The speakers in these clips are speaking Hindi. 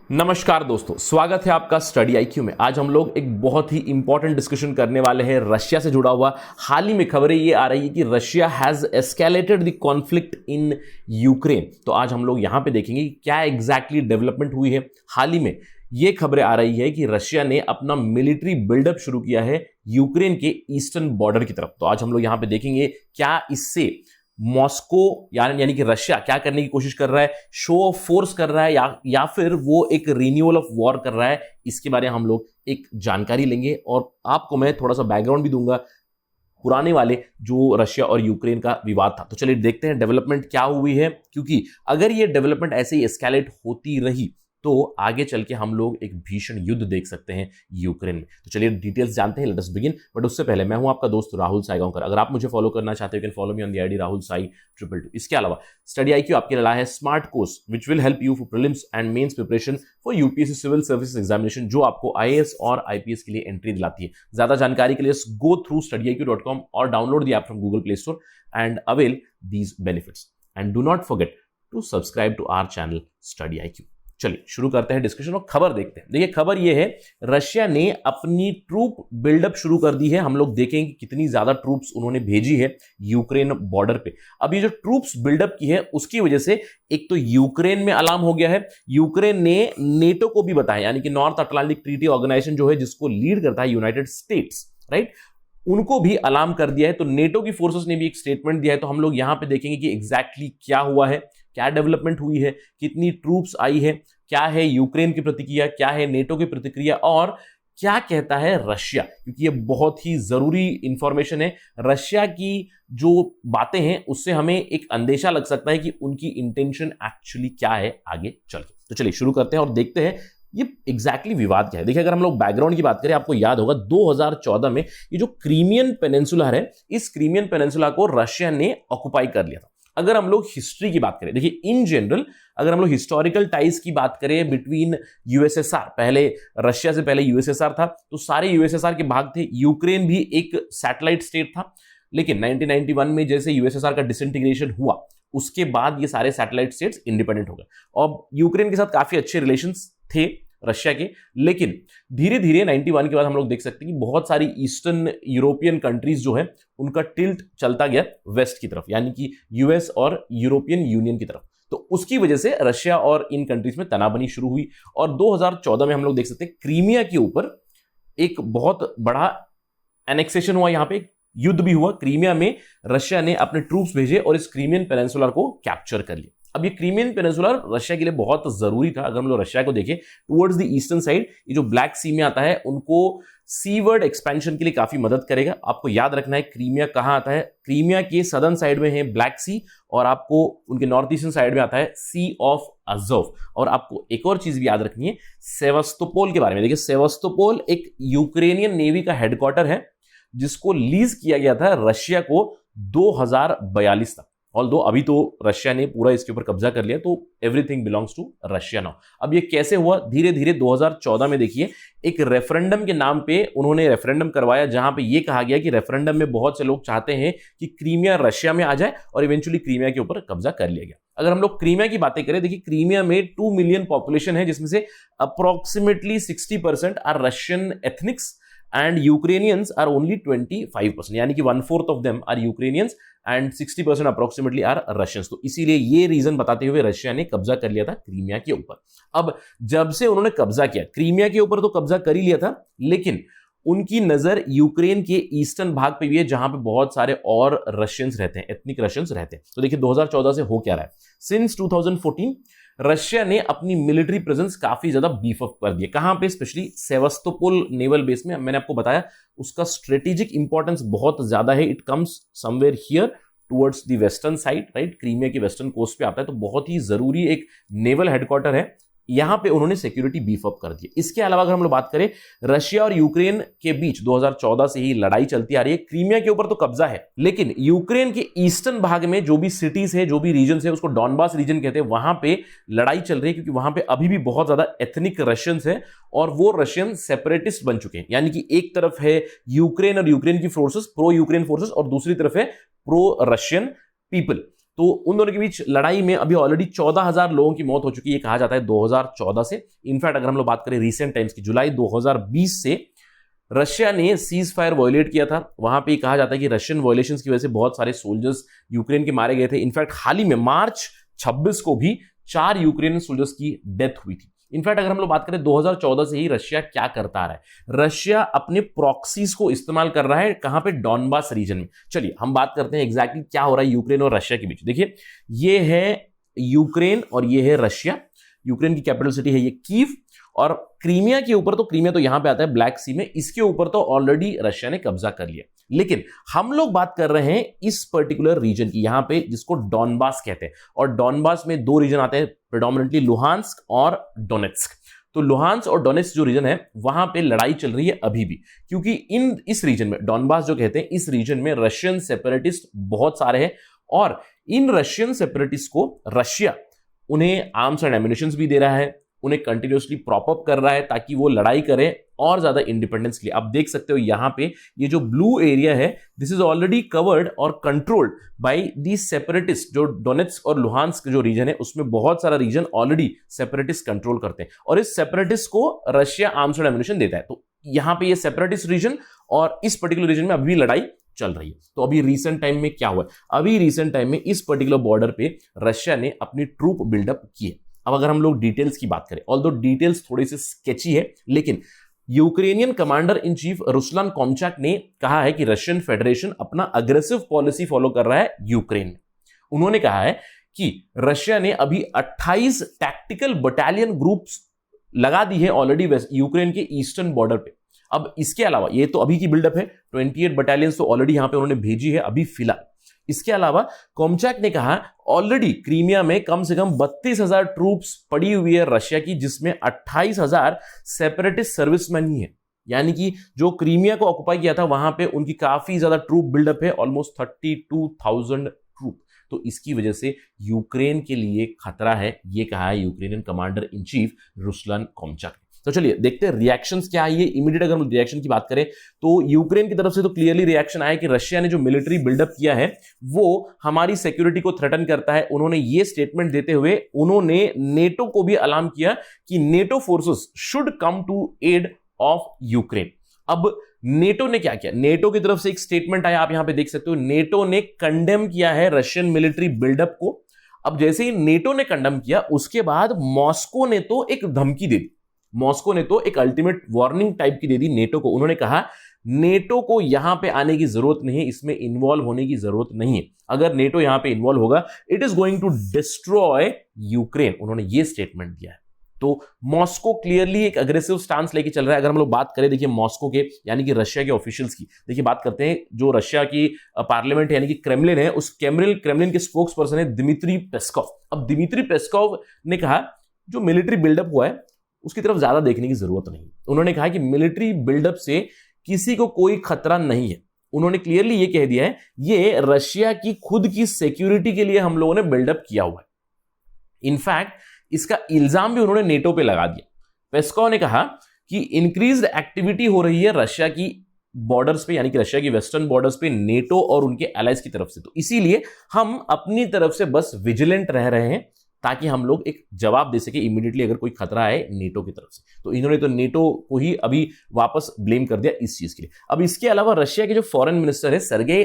नमस्कार दोस्तों, स्वागत है आपका स्टडी आईक्यू में। आज हम लोग एक बहुत ही इंपॉर्टेंट डिस्कशन करने वाले हैं रशिया से जुड़ा हुआ। हाल ही में खबरें ये आ रही है कि Russia has escalated the conflict in Ukraine. तो आज हम लोग यहां पे देखेंगे कि क्या एग्जैक्टली डेवलपमेंट हुई है। हाल ही में ये खबरें आ रही है कि रशिया ने अपना मिलिट्री बिल्डअप शुरू किया है यूक्रेन के ईस्टर्न बॉर्डर की तरफ। तो आज हम लोग यहां पे देखेंगे क्या इससे मॉस्को यानी कि रशिया क्या करने की कोशिश कर रहा है, शो ऑफ फोर्स कर रहा है या फिर वो एक रिन्यूअल ऑफ वॉर कर रहा है। इसके बारे में हम लोग एक जानकारी लेंगे और आपको मैं थोड़ा सा बैकग्राउंड भी दूंगा पुराने वाले जो रशिया और यूक्रेन का विवाद था। तो चलिए देखते हैं डेवलपमेंट क्या हुई है, क्योंकि अगर ये डेवलपमेंट ऐसे ही एस्केलेट होती रही तो आगे चल के हम लोग एक भीषण युद्ध देख सकते हैं यूक्रेन में। तो चलिए डिटेल्स जानते हैं, लेट अस बिगिन। बट उससे पहले मैं हूं आपका दोस्त राहुल साईगांवकर। अगर आप मुझे फॉलो करना चाहते हो can follow me on the ID Rahul Sai 222। इसके अलावा स्टडी आईक्यू आपके लिए लाया है smart course which will help you for prelims and mains preparation for UPSC civil services examination, जो आपको आईएएस और आईपीएस के लिए एंट्री दिलाती है। ज्यादा जानकारी के लिए गो थ्रू studyIQ.com और download the app from Google Play Store and avail these benefits. And do not forget to subscribe to our channel Study IQ. चलिए शुरू करते हैं डिस्कशन और खबर देखते हैं। देखिए खबर यह है, रशिया ने अपनी ट्रूप बिल्डअप शुरू कर दी है। हम लोग देखेंगे कितनी ज्यादा ट्रूप्स उन्होंने भेजी है यूक्रेन बॉर्डर पे। अब ये जो ट्रूप्स बिल्डअप की है उसकी वजह से एक तो यूक्रेन में अलार्म हो गया है। यूक्रेन ने नेटो को भी बताया, यानी कि नॉर्थ अटलांटिक ट्रीटी ऑर्गेनाइजेशन जो है जिसको लीड करता है यूनाइटेड स्टेट्स, राइट, उनको भी अलार्म कर दिया है। तो नेटो की फोर्सेस ने भी एक स्टेटमेंट दिया है। तो हम लोग यहां पे देखेंगे कि एग्जैक्टली क्या हुआ है, क्या डेवलपमेंट हुई है, कितनी ट्रूप्स आई है, क्या है यूक्रेन की प्रतिक्रिया, क्या है नेटो की प्रतिक्रिया और क्या कहता है रशिया, क्योंकि ये बहुत ही जरूरी इंफॉर्मेशन है। रशिया की जो बातें हैं उससे हमें एक अंदेशा लग सकता है कि उनकी इंटेंशन एक्चुअली क्या है आगे चल के। तो चलिए शुरू करते हैं और देखते हैं ये एग्जैक्टली विवाद क्या है। देखिए अगर हम लोग बैकग्राउंड की बात करें, आपको याद होगा 2014 में ये जो क्रीमियन पेनिनसुला है, इस क्रीमियन पेनिनसुला को रशिया ने ऑक्युपाई कर लिया था। अगर हम लोग हिस्ट्री की बात करें, देखिए इन जनरल अगर हम लोग हिस्टोरिकल टाइज की बात करें बिटवीन यूएसएसआर, पहले रशिया से पहले यूएसएसआर था, तो सारे यूएसएसआर के भाग थे। यूक्रेन भी एक सैटेलाइट स्टेट था, लेकिन 1991 में जैसे यूएसएसआर का डिसइंटीग्रेशन हुआ उसके बाद ये सारे सैटेलाइट स्टेट्स इंडिपेंडेंट हो गए और यूक्रेन के साथ काफी अच्छे रिलेशंस थे रशिया के। लेकिन धीरे धीरे 91 के बाद हम लोग देख सकते हैं कि बहुत सारी ईस्टर्न यूरोपियन कंट्रीज जो है उनका टिल्ट चलता गया वेस्ट की तरफ, यानी कि यूएस और यूरोपियन यूनियन की तरफ। तो उसकी वजह से रशिया और इन कंट्रीज में तनावनी शुरू हुई और 2014 में हम लोग देख सकते हैं क्रीमिया के ऊपर एक बहुत बड़ा एनेक्सेशन हुआ, यहां पे युद्ध भी हुआ। क्रीमिया में रशिया ने अपने ट्रूप्स भेजे और इस क्रीमियन पेनिनसुला को कैप्चर कर लिया। अब ये क्रीमियन पेनिनसुला रशिया के लिए बहुत जरूरी था। अगर हम लोग रशिया को देखें टुवर्ड्स द ईस्टर्न साइड, ये जो ब्लैक सी में आता है उनको सीवर्ड एक्सपेंशन के लिए काफी मदद करेगा। आपको याद रखना है क्रीमिया कहां आता है, क्रीमिया के सदर्न साइड में है ब्लैक सी और आपको उनके नॉर्थ ईस्टर्न साइड में आता है सी ऑफ अज़ोव। और आपको एक और चीज भी याद रखनी है सेवास्तोपोल के बारे में। देखिए सेवास्तोपोल एक यूक्रेनियन नेवी का हेडक्वार्टर है जिसको लीज किया गया था रशिया को 2042 तक। ऑल्दो अभी तो रशिया ने पूरा इसके ऊपर कब्जा कर लिया, तो everything belongs to Russia now. अब ये कैसे हुआ, धीरे धीरे 2014 में देखिए एक रेफरेंडम के नाम पे उन्होंने रेफरेंडम करवाया जहां पे ये कहा गया कि रेफरेंडम में बहुत से लोग चाहते हैं कि क्रीमिया रशिया में आ जाए और इवेंचुअली क्रीमिया के ऊपर कब्जा कर लिया गया। अगर हम लोग क्रीमिया की बातें करें, देखिए क्रीमिया में 2 मिलियन पॉपुलेशन है जिसमें से approximately 60% are Russian ethnics and Ukrainians are only 25%, यानी कि 1/4 of them are Ukrainians and 60% approximately are Russians. तो इसीलिए ये रीजन बताते हुए रशिया ने कब्जा कर लिया था क्रीमिया के ऊपर। अब जब से उन्होंने कब्जा किया क्रीमिया के ऊपर, तो कब्जा कर ही लिया था, लेकिन उनकी नजर यूक्रेन के ईस्टर्न भाग पे भी है जहां पे बहुत सारे और रशियंस रहते हैं, एथनिक रशियंस रहते हैं। तो देखिए 2014 से हो क्या रहा है, सिंस 2014 रशिया ने अपनी मिलिट्री प्रेजेंस काफी ज्यादा बीफ अप कर दिया। कहां पे, स्पेशली सेवास्तोपोल नेवल बेस में। मैंने आपको बताया उसका स्ट्रेटेजिक इंपॉर्टेंस बहुत ज्यादा है। It comes somewhere here towards the western side, right, Crimea के वेस्टर्न कोस्ट पे आता है, तो बहुत ही जरूरी एक नेवल हेडक्वार्टर है। यहां पे उन्होंने सिक्योरिटी बीफ अप कर दी। इसके अलावा अगर हम लोग बात करें, रशिया और यूक्रेन के बीच 2014 से ही लड़ाई चलती आ रही है। क्रीमिया के ऊपर तो कब्जा है, लेकिन यूक्रेन के ईस्टर्न भाग में जो भी सिटीज है, जो भी रीजन है, उसको डॉनबास रीजन कहते हैं, वहां पे लड़ाई चल रही है क्योंकि वहां पे अभी भी बहुत ज्यादा एथनिक रशियंस है और वो रशियन सेपरेटिस्ट बन चुके हैं। यानी कि एक तरफ है यूक्रेन और यूक्रेन की फोर्सेस, प्रो यूक्रेन फोर्सेस, और दूसरी तरफ है प्रो रशियन पीपल। तो उन दोनों के बीच लड़ाई में अभी ऑलरेडी 14,000 लोगों की मौत हो चुकी है, कहा जाता है 2014 से। इनफैक्ट अगर हम लोग बात करें रिसेंट टाइम्स की, जुलाई 2020 से रशिया ने सीज फायर वायलेट किया था। वहां पे कहा जाता है कि रशियन वायलेशंस की वजह से बहुत सारे सोल्जर्स यूक्रेन के मारे गए थे। इनफैक्ट हाल ही में मार्च 26 को भी 4 यूक्रेनियन सोल्जर्स की डेथ हुई थी। इनफैक्ट अगर हम लोग बात करें 2014 से ही रशिया क्या करता आ रहा है, रशिया अपने प्रॉक्सीज को इस्तेमाल कर रहा है, कहां पे, डॉनबास रीजन में। चलिए हम बात करते हैं एग्जैक्टली क्या हो रहा है यूक्रेन और रशिया के बीच। देखिए ये है यूक्रेन और ये है रशिया। यूक्रेन की कैपिटल सिटी है ये कीव, और क्रीमिया के ऊपर, तो क्रीमिया तो यहां पे आता है ब्लैक सी में, इसके ऊपर तो ऑलरेडी रशिया ने कब्जा कर लिया। लेकिन हम लोग बात कर रहे हैं इस पर्टिकुलर रीजन की, यहां पे जिसको डॉनबास कहते हैं। और डॉनबास में 2 रीजन आते हैं प्रेडोमिनेंटली, लुहांस्क और डोनेट्स्क। तो लुहांस्क और डोनेट्स्क जो रीजन है वहां पे लड़ाई चल रही है अभी भी, क्योंकि इस रीजन में, डॉनबास जो कहते हैं, इस रीजन में रशियन सेपरेटिस्ट बहुत सारे हैं। और इन रशियन सेपरेटिस्ट को रशिया उन्हें आर्म्स एंड एम्युनिशंस भी दे रहा है, उन्हें कंटिन्यूअसली प्रॉप अप कर रहा है ताकि वो लड़ाई करें और ज्यादा इंडिपेंडेंस के लिए। आप देख सकते हो यहां पे ये जो ब्लू एरिया है, दिस इज ऑलरेडी कवर्ड और कंट्रोल्ड बाय दी सेपरेटिस्ट। जो डोनेट्स्क और लुहांस्क जो रीजन है उसमें बहुत सारा रीजन ऑलरेडी सेपरेटिस्ट कंट्रोल करते हैं, और इस सेपरेटिस्ट को रशिया आर्म्स एंड एम्युनिशन देता है। तो यहां पे ये सेपरेटिस्ट रीजन और इस पर्टिकुलर रीजन में अभी लड़ाई चल रही है। तो अभी रिसेंट टाइम में क्या हुआ है, अभी रिसेंट टाइम में इस पर्टिकुलर बॉर्डर पे रशिया ने अपनी ट्रूप बिल्डअप की है। अब अगर हम लोग डिटेल्स की बात करें, ऑल्दो डिटेल्स थोड़ी सी स्केची है, लेकिन Ukrainian commander in chief Ruslan Khomchak ने कहा है कि रशियन फेडरेशन अपना अग्रेसिव पॉलिसी फॉलो कर रहा है यूक्रेन में। उन्होंने कहा है कि रशिया ने अभी 28 टैक्टिकल बटालियन ग्रुप्स लगा दी है ऑलरेडी यूक्रेन के ईस्टर्न बॉर्डर पे। अब इसके अलावा, ये तो अभी की बिल्डअप है, 28 बटालियंस तो ऑलरेडी यहां पे उन्होंने भेजी है अभी फिलहाल। इसके अलावा कोमचाक ने कहा ऑलरेडी क्रीमिया में कम से कम 32,000 ट्रूप्स पड़ी हुई है रशिया की, जिसमें 28,000 सेपरेटिस्ट सर्विसमैन ही है। यानी कि जो क्रीमिया को ऑक्युपाई किया था वहां पे उनकी काफी ज्यादा ट्रूप बिल्डअप है, ऑलमोस्ट 32,000 ट्रूप। तो इसकी वजह से यूक्रेन के लिए खतरा है, ये कहा है Ukrainian commander in chief Ruslan Khomchak ने। तो चलिए देखते हैं रिएक्शंस क्या है ये। इमीडिएट अगर हम रिएक्शन की बात करें तो यूक्रेन की तरफ से तो क्लियरली रिएक्शन आया कि रशिया ने जो मिलिट्री बिल्डअप किया है वो हमारी सिक्योरिटी को थ्रेटन करता है। उन्होंने ये स्टेटमेंट देते हुए उन्होंने नेटो को भी अलार्म किया कि NATO forces should come to aid of Ukraine. अब नेटो ने क्या किया, नेटो की तरफ से एक स्टेटमेंट आया, आप यहां पे देख सकते हो। नेटो ने कंडेम किया है रशियन मिलिट्री बिल्डअप को। अब जैसे ही नेटो ने कंडेम किया उसके बाद मॉस्को ने तो एक धमकी दे दी, मॉस्को ने तो एक अल्टीमेट वार्निंग टाइप की दे दी नेटो को। उन्होंने कहा नेटो को यहां पे आने की जरूरत नहीं है, इसमें इन्वॉल्व होने की जरूरत नहीं है। अगर नेटो यहां पे इन्वॉल्व होगा it is going to destroy Ukraine, उन्होंने ये स्टेटमेंट दिया है। तो मॉस्को क्लियरली एक अग्रेसिव स्टांस लेके चल रहा है। अगर हम लोग बात करें, देखिए मॉस्को के यानी कि रशिया के ऑफिशियल्स की, देखिए बात करते हैं जो रशिया की पार्लियामेंट यानी कि क्रेमलिन है, उस क्रेमलिन के स्पोक्स पर्सन है दिमित्री पेस्कोव। अब दिमित्री पेस्कोव ने कहा जो मिलिट्री बिल्डअप हुआ है उसकी तरफ ज्यादा देखने की जरूरत नहीं। उन्होंने कहा कि मिलिट्री बिल्डअप से किसी को कोई खतरा नहीं है। उन्होंने क्लियरली ये कह दिया है ये रशिया की खुद की सिक्योरिटी के लिए हम लोगों ने बिल्डअप किया हुआ है। इनफैक्ट इसका इल्जाम भी उन्होंने नेटो पे लगा दिया। पेस्कोव ने कहा कि इंक्रीज्ड एक्टिविटी हो रही है रशिया की बॉर्डर्स पे, यानी कि रशिया की वेस्टर्न बॉर्डर्स पे नेटो और उनके एलाइज की तरफ से, तो इसीलिए हम अपनी तरफ से बस विजिलेंट रह रहे हैं ताकि हम लोग एक जवाब दे सके इमीडिएटली अगर कोई खतरा है नेटो की तरफ से। तो इन्होंने तो नेटो को ही अभी वापस ब्लेम कर दिया इस चीज के लिए। अब इसके अलावा रशिया के जो फॉरेन मिनिस्टर है सर्गेई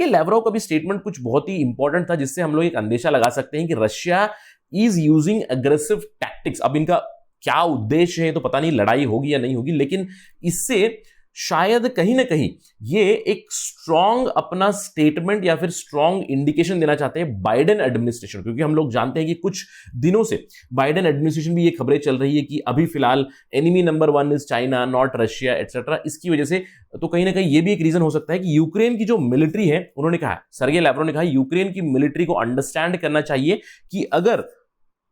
लैवरोव का भी स्टेटमेंट कुछ बहुत ही इंपॉर्टेंट था, जिससे हम लोग एक अंदेशा लगा सकते हैं कि Russia is using aggressive tactics. अब इनका क्या उद्देश्य है तो पता नहीं, लड़ाई होगी या नहीं होगी, लेकिन इससे शायद कहीं ना कहीं ये एक स्ट्रॉन्ग अपना स्टेटमेंट या फिर स्ट्रॉन्ग इंडिकेशन देना चाहते हैं बाइडेन एडमिनिस्ट्रेशन, क्योंकि हम लोग जानते हैं कि कुछ दिनों से बाइडेन एडमिनिस्ट्रेशन भी ये खबरें चल रही है कि अभी फिलहाल enemy number 1 is China not Russia etcetera. इसकी वजह से तो कहीं ना कहीं ये भी एक रीजन हो सकता है कि यूक्रेन की जो मिलिट्री है, उन्होंने कहा, सर्गेई लैवरोव ने कहा यूक्रेन की मिलिट्री को अंडरस्टैंड करना चाहिए कि अगर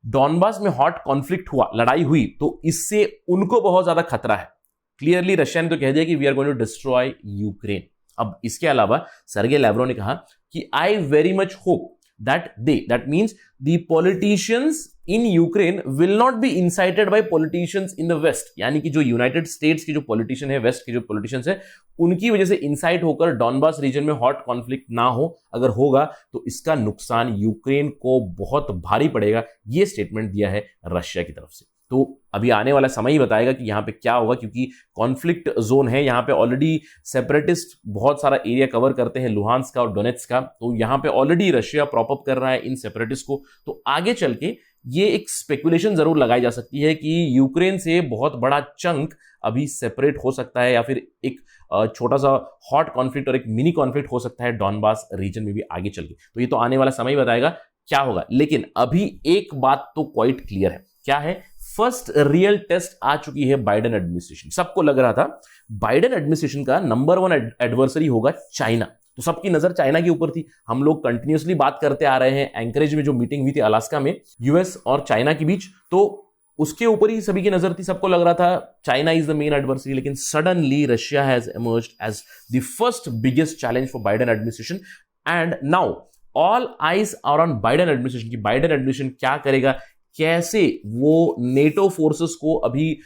डॉनबास में हॉट कॉन्फ्लिक्ट हुआ, लड़ाई हुई, तो इससे उनको बहुत ज्यादा खतरा है। क्लियरली रशिया ने तो कह दिया कि we are going to destroy Ukraine. अब इसके अलावा सर्गेई लैवरोव ने कहा कि I very much hope that means the politicians in Ukraine will not be incited by politicians in the West, यानी कि जो यूनाइटेड स्टेट्स की जो पॉलिटिशियन है, वेस्ट के जो पॉलिटिशियंस है, उनकी वजह से इंसाइट होकर डॉनबास रीजन में हॉट कॉन्फ्लिक्ट ना हो। अगर होगा तो इसका नुकसान यूक्रेन को बहुत भारी पड़ेगा। यह स्टेटमेंट दिया है रशिया की तरफ से। तो अभी आने वाला समय ही बताएगा कि यहां पे क्या होगा, क्योंकि कॉन्फ्लिक्ट जोन है, यहां पे ऑलरेडी सेपरेटिस्ट बहुत सारा एरिया कवर करते हैं, लुहांस्क का और डोनेट्स्क का। तो यहां पे ऑलरेडी रशिया प्रॉप अप कर रहा है इन सेपरेटिस्ट को। तो आगे चल के ये एक स्पेकुलेशन जरूर लगाई जा सकती है कि यूक्रेन से बहुत बड़ा चंक अभी सेपरेट हो सकता है, या फिर एक छोटा सा हॉट कॉन्फ्लिक्ट और एक मिनी कॉन्फ्लिक्ट हो सकता है डॉनबास रीजन में भी आगे चल के। तो ये तो आने वाला समय ही बताएगा क्या होगा। लेकिन अभी एक बात तो क्वाइट क्लियर है, क्या है? फर्स्ट रियल टेस्ट आ चुकी है बाइडेन एडमिनिस्ट्रेशन। सबको लग रहा था बाइडेन एडमिनिस्ट्रेशन का नंबर 1 एडवर्सरी होगा चाइना, तो सबकी नजर चाइना के ऊपर थी। हम लोग कंटिन्यूअसली बात करते आ रहे हैं, एंकरेज में जो मीटिंग हुई थी अलास्का में यूएस और चाइना के बीच, तो उसके ऊपर ही सभी की नजर थी। सबको लग रहा था China is the main adversary, लेकिन suddenly Russia has emerged as the first biggest challenge for Biden administration. And now all eyes are on Biden administration की बाइडेन एडमिनिस्ट्रेशन क्या करेगा, कैसे वो नेटो फोर्सेस को अभी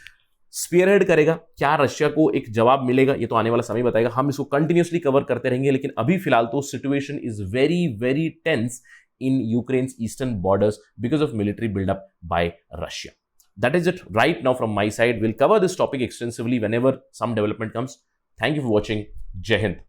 स्पीयरहेड करेगा, क्या रशिया को एक जवाब मिलेगा, ये तो आने वाला समय बताएगा। हम इसको कंटिन्यूअसली कवर करते रहेंगे, लेकिन अभी फिलहाल तो situation is very very tense in Ukraine's eastern borders because of military buildup by Russia. That is it right now from my side. We'll cover this topic extensively whenever some development comes. Thank you for watching. Jai Hind.